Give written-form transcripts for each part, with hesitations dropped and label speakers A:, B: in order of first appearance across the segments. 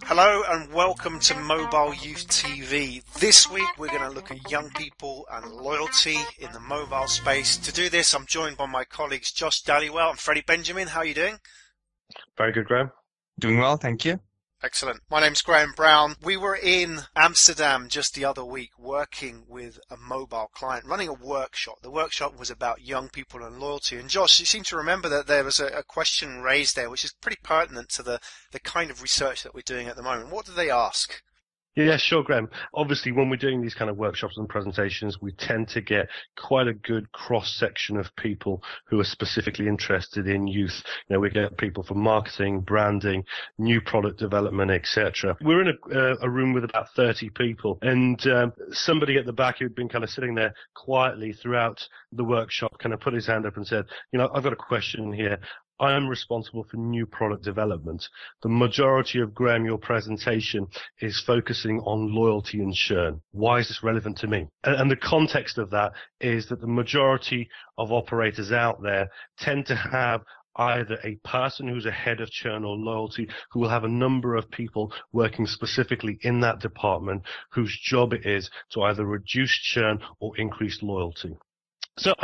A: Hello and welcome to Mobile Youth TV. This week we're going to look at young people and loyalty in the mobile space. To do this, I'm joined by my colleagues Josh Dallywell and Freddie Benjamin. How are you doing?
B: Very good, Graham.
C: Doing well, thank you.
A: Excellent. My name's Graham Brown. We were in Amsterdam just the other week working with a mobile client, running a workshop. The workshop was about young people and loyalty. And Josh, you seem to remember that there was a question raised there, which is pretty pertinent to the kind of research that we're doing at the moment. What did they ask?
B: Yeah, sure, Graham. Obviously, when we're doing these kind of workshops and presentations, we tend to get quite a good cross-section of people who are specifically interested in youth. You know, we get people from marketing, branding, new product development, etc. We're in a room with about 30 people, and somebody at the back who'd been kind of sitting there quietly throughout the workshop kind of put his hand up and said, I've got a question here. I am responsible for new product development. The majority of, Graham, your presentation is focusing on loyalty and churn. Why is this relevant to me? And the context of that is that the majority of operators out there tend to have either a person who's a head of churn or loyalty who will have a number of people working specifically in that department whose job it is to either reduce churn or increase loyalty. So,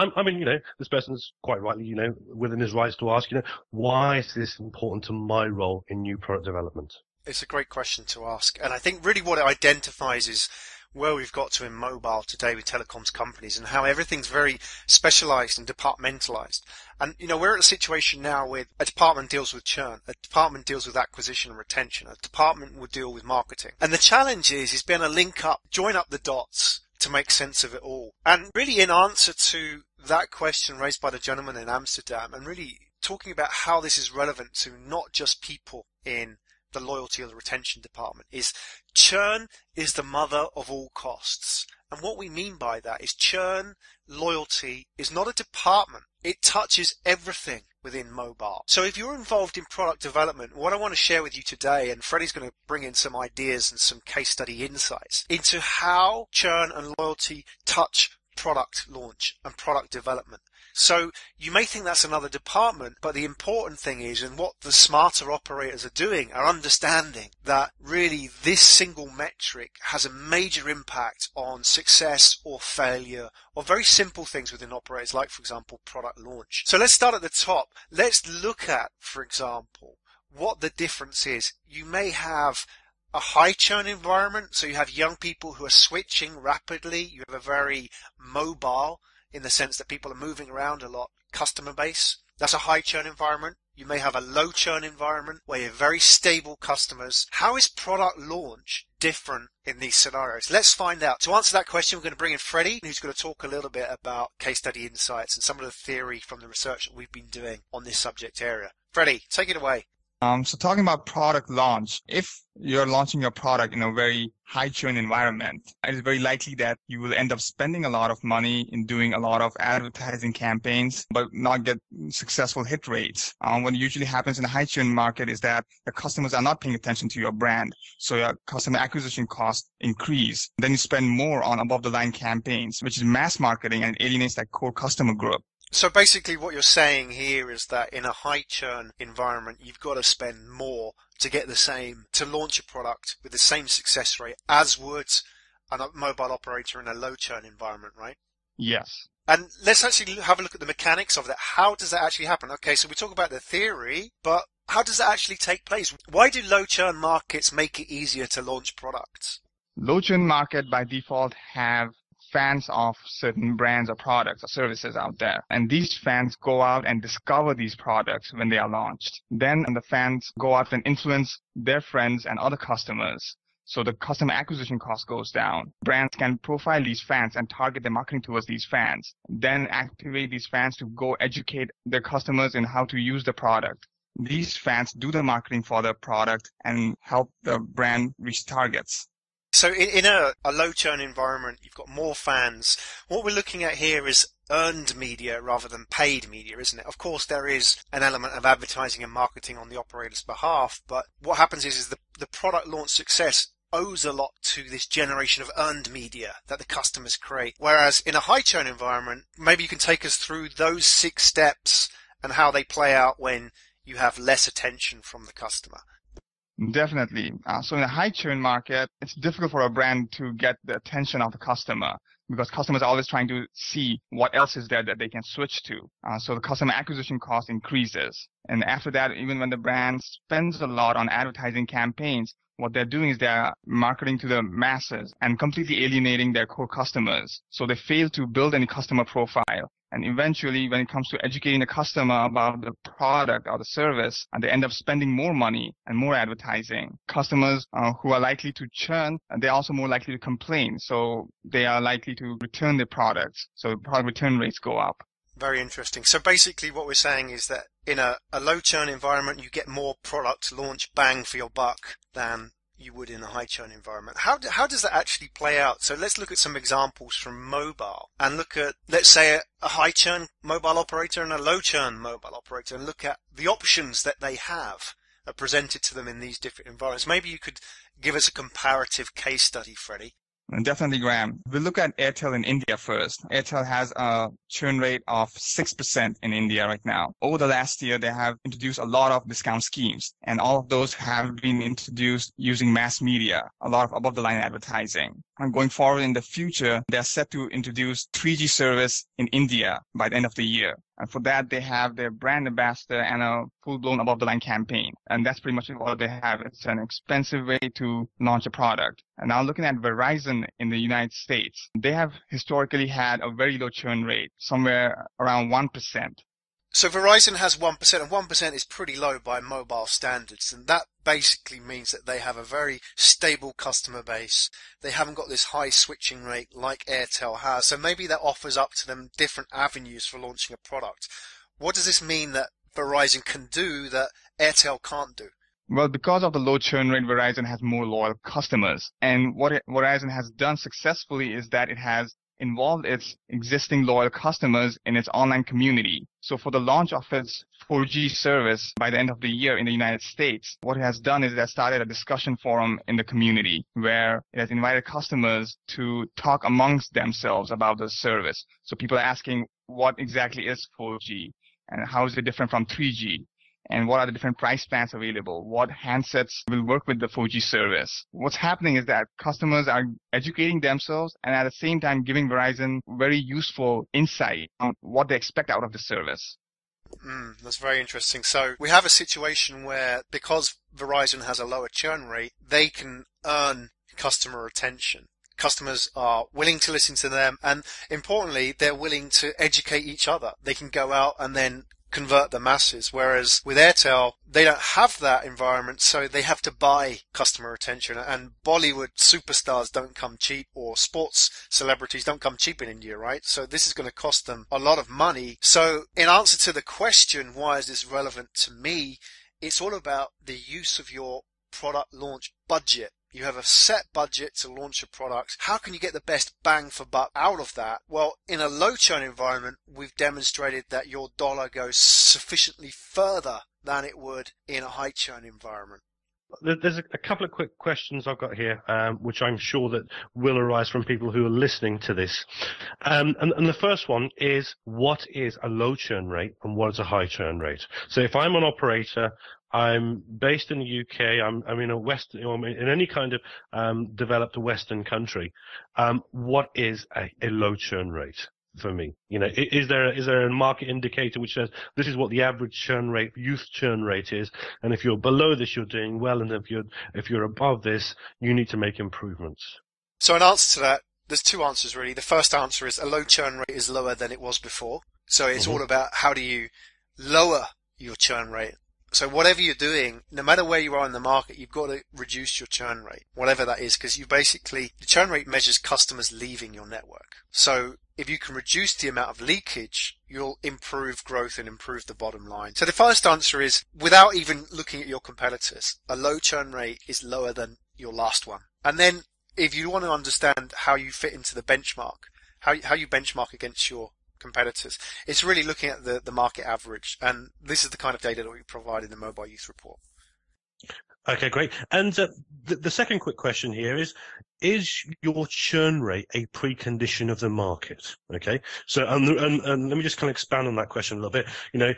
B: this person's quite rightly, within his rights to ask, why is this important to my role in new product development?
A: It's a great question to ask. And I think really what it identifies is where we've got to in mobile today with telecoms companies and how everything's very specialized and departmentalized. And, we're at a situation now where a department deals with churn, a department deals with acquisition and retention, a department will deal with marketing. And the challenge is being able to join up the dots to make sense of it all. And really in answer to that question raised by the gentleman in Amsterdam and really talking about how this is relevant to not just people in the loyalty or the retention department is churn is the mother of all costs. And what we mean by that is churn, loyalty is not a department. It touches everything within mobile. So if you're involved in product development, what I want to share with you today, and Freddie's going to bring in some ideas and some case study insights into how churn and loyalty touch product launch and product development. So you may think that's another department, but the important thing is, and what the smarter operators are doing, are understanding that really this single metric has a major impact on success or failure or very simple things within operators, like, for example, product launch. So let's start at the top. Let's look at, for example, what the difference is. You may have a high churn environment, so you have young people who are switching rapidly. You have a very mobile, in the sense that people are moving around a lot, customer base. That's a high churn environment. You may have a low churn environment where you have very stable customers. How is product launch different in these scenarios? Let's find out. To answer that question, we're going to bring in Freddie, who's going to talk a little bit about case study insights and some of the theory from the research that we've been doing on this subject area. Freddie, take it away.
C: So talking about product launch, if you're launching your product in a very high churn environment, it is very likely that you will end up spending a lot of money in doing a lot of advertising campaigns, but not get successful hit rates. What usually happens in a high churn market is that the customers are not paying attention to your brand. So your customer acquisition costs increase. Then you spend more on above the line campaigns, which is mass marketing and alienates that core customer group.
A: So basically what you're saying here is that in a high churn environment, you've got to spend more to get to launch a product with the same success rate as would a mobile operator in a low churn environment, right?
C: Yes.
A: And let's actually have a look at the mechanics of that. How does that actually happen? Okay, so we talk about the theory, but how does that actually take place? Why do low churn markets make it easier to launch products?
C: Low churn market by default have fans of certain brands or products or services out there. And these fans go out and discover these products when they are launched. Then the fans go out and influence their friends and other customers. So the customer acquisition cost goes down. Brands can profile these fans and target their marketing towards these fans. Then activate these fans to go educate their customers in how to use the product. These fans do the marketing for the product and help the brand reach targets.
A: So in a low churn environment, you've got more fans. What we're looking at here is earned media rather than paid media, isn't it? Of course, there is an element of advertising and marketing on the operator's behalf, but what happens is the product launch success owes a lot to this generation of earned media that the customers create. Whereas in a high churn environment, maybe you can take us through those 6 steps and how they play out when you have less attention from the customer.
C: Definitely. So in a high churn market, it's difficult for a brand to get the attention of the customer because customers are always trying to see what else is there that they can switch to. So the customer acquisition cost increases. And after that, even when the brand spends a lot on advertising campaigns, what they're doing is they're marketing to the masses and completely alienating their core customers. So they fail to build any customer profile. And eventually, when it comes to educating the customer about the product or the service, and they end up spending more money and more advertising. Customers who are likely to churn, they're also more likely to complain. So they are likely to return their products. So product return rates go up.
A: Very interesting. So basically what we're saying is that in a low churn environment, you get more product launch bang for your buck than you would in a high churn environment. How does that actually play out? So let's look at some examples from mobile and look at, let's say, a high churn mobile operator and a low churn mobile operator, and look at the options that they have presented to them in these different environments. Maybe you could give us a comparative case study, Freddie.
C: Definitely, Graham. We'll look at Airtel in India first. Airtel has a churn rate of 6% in India right now. Over the last year, they have introduced a lot of discount schemes, and all of those have been introduced using mass media, a lot of above-the-line advertising. And going forward in the future, they're set to introduce 3G service in India by the end of the year. And for that, they have their brand ambassador and a full-blown above-the-line campaign. And that's pretty much what they have. It's an expensive way to launch a product. And now looking at Verizon in the United States, they have historically had a very low churn rate, somewhere around 1%.
A: So Verizon has 1%, and 1% is pretty low by mobile standards. And that basically means that they have a very stable customer base. They haven't got this high switching rate like Airtel has. So maybe that offers up to them different avenues for launching a product. What does this mean that Verizon can do that Airtel can't do?
C: Well, because of the low churn rate, Verizon has more loyal customers. And what Verizon has done successfully is that it has involved its existing loyal customers in its online community. So for the launch of its 4G service by the end of the year in the United States, what it has done is it has started a discussion forum in the community where it has invited customers to talk amongst themselves about the service. So people are asking what exactly is 4G and how is it different from 3G? And what are the different price plans available? What handsets will work with the 4G service? What's happening is that customers are educating themselves and at the same time giving Verizon very useful insight on what they expect out of the service.
A: That's very interesting. So we have a situation where because Verizon has a lower churn rate, they can earn customer attention. Customers are willing to listen to them, and importantly, they're willing to educate each other. They can go out and then convert the masses, whereas with Airtel, they don't have that environment, so they have to buy customer attention. And Bollywood superstars don't come cheap, or sports celebrities don't come cheap in India, right? So this is going to cost them a lot of money. So in answer to the question, why is this relevant to me? It's all about the use of your product launch budget. You have a set budget to launch a product. How can you get the best bang for buck out of that? Well, in a low churn environment, we've demonstrated that your dollar goes sufficiently further than it would in a high churn environment.
B: There's a couple of quick questions I've got here, which I'm sure that will arise from people who are listening to this. And the first one is, what is a low churn rate and what is a high churn rate? So if I'm an operator, I'm based in the UK, I'm in a in any kind of developed Western country, what is a low churn rate for me? You know, is there a market indicator which says this is what the average churn rate, youth churn rate is, and if you're below this, you're doing well, and if you're above this, you need to make improvements?
A: So in answer to that, there's two answers really. The first answer is a low churn rate is lower than it was before. So it's all about how do you lower your churn rate. So whatever you're doing, no matter where you are in the market, you've got to reduce your churn rate, whatever that is, because the churn rate measures customers leaving your network. So if you can reduce the amount of leakage, you'll improve growth and improve the bottom line. So the first answer is, without even looking at your competitors, a low churn rate is lower than your last one. And then if you want to understand how you fit into the benchmark, how you benchmark against your competitors, it's really looking at the market average, and this is the kind of data that we provide in the mobileYouth report.
B: Okay, great. And the second quick question here is your churn rate a precondition of the market? Okay, so and let me just kind of expand on that question a little bit. You know,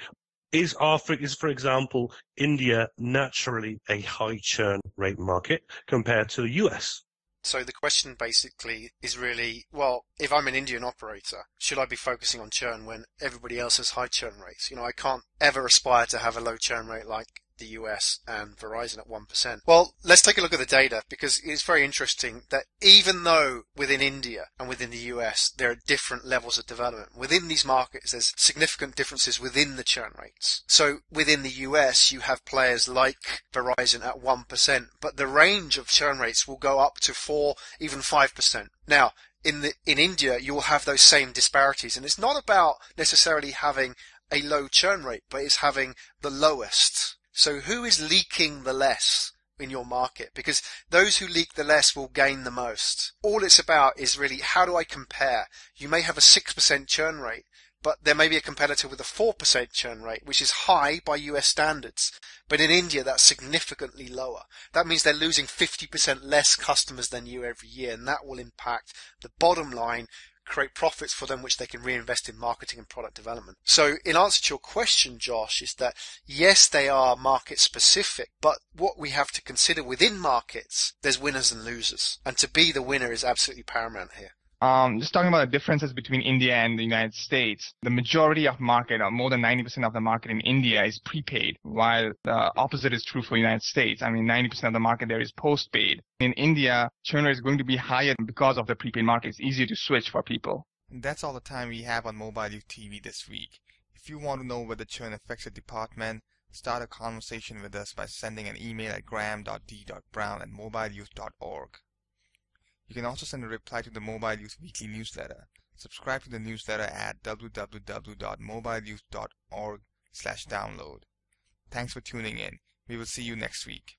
B: Is, for example, India naturally a high churn rate market compared to the US?
A: So the question basically is really, well, if I'm an Indian operator, should I be focusing on churn when everybody else has high churn rates? I can't ever aspire to have a low churn rate like the US and Verizon at 1%. Well, let's take a look at the data, because it's very interesting that even though within India and within the US there are different levels of development, within these markets there's significant differences within the churn rates. So within the US you have players like Verizon at 1%, but the range of churn rates will go up to 4, even 5%. Now, in India you will have those same disparities, and it's not about necessarily having a low churn rate, but it's having the lowest. So who is leaking the less in your market? Because those who leak the less will gain the most. All it's about is really, how do I compare? You may have a 6% churn rate, but there may be a competitor with a 4% churn rate, which is high by US standards. But in India, that's significantly lower. That means they're losing 50% less customers than you every year, and that will impact the bottom line, create profits for them, which they can reinvest in marketing and product development. So in answer to your question, Josh, is that yes, they are market specific, but what we have to consider within markets, there's winners and losers. And to be the winner is absolutely paramount here.
C: Just talking about the differences between India and the United States, the majority of market, or more than 90% of the market in India, is prepaid, while the opposite is true for the United States. 90% of the market there is postpaid. In India, churn rate is going to be higher because of the prepaid market. It's easier to switch for people.
D: And that's all the time we have on Mobile Youth TV this week. If you want to know whether churn affects your department, start a conversation with us by sending an email at graham.d.brown@mobileyouth.org. You can also send a reply to the Mobile Youth Weekly newsletter. Subscribe to the newsletter at www.mobileyouth.org/download. Thanks for tuning in. We will see you next week.